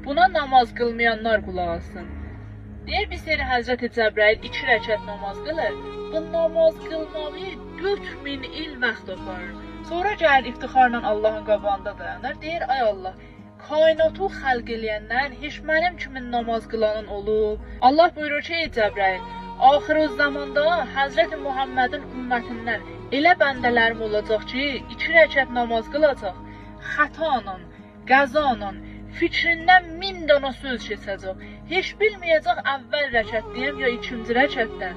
Buna namaz qılmayanlar qulaq assın. Deyir bir seri Həzrəti Cəbrail 2 rəkət namaz qılır. Bu namaz qılmağı 4000 il vaxt aparır. Sonra gəlir iftixarla Allahın qabağında dayanır. Deyir ay Allah, kainatı xəlq eləyəndən heç mənim kimi namaz qılanın olub. Allah buyurur ki, ey Cəbrail, axır zamanda Həzrəti Muhammedin ümmətindən elə bəndələrim olacaq ki, 2 rəkət namaz qılacaq. Xətanla, qəzanla, fikrindən 1000 dana söz keçəcək. Heç bilməyəcək əvvəl rəkətdəyəm ya ikinci rəkətdə.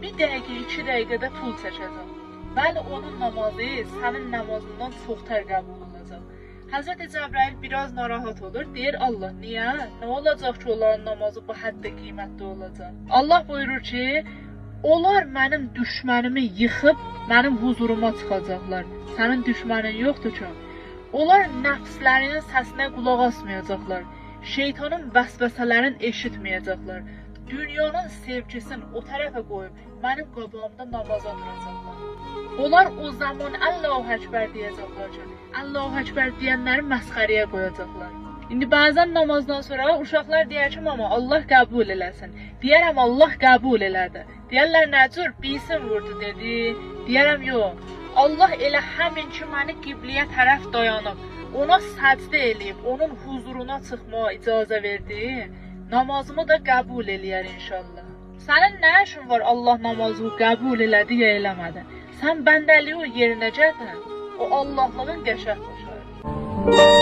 Bir dəqiqə, 2 dəqiqədə pul çəkəcək. Bəli, onun namazı sənin namazından çox tər qəbul olacaq. Həzrəti Cəbrail biraz narahat olur. Deyir Allah, niyə? Nə olacaq ki, onların namazı bu həddə qiymətli olacaq? Allah buyurur ki, onlar mənim düşmənimi yıxıb mənim huzuruma çıxacaqlar. Sənin düşmənin yoxdur ki. Onlar nəfslərinin səsinə qulaq asmayacaqlar. Şeytanın vəsvəsələrini eşitməyəcəklər. Dünyanın sevgisini o tərəfə qoyub mənim qabağımda namaza duracaqlar. Onlar o zaman Allahu Əkbər deyəcəklər ki, Allahu Əkbər deyənləri məsxərəyə qoyacaqlar. İndi bəzən namazdan sonra uşaqlar deyər ki, mama Allah qəbul eləsin. Deyərəm Allah qəbul elədi. Deyərlər nə cür bilsin vurdu dedi. Deyərəm yox. Allah elə həmin ki məni qibləyə tərəf dayanıb, ona səcdə eləyib, onun huzuruna çıxmağa icazə verdi, namazımı da qəbul eləyər inşallah. Sənin nə işin var Allah namazını qəbul elədi ya eləmədi? Sən bəndəliyi o yerinə gətir, o Allahlığın qəşəng başarır.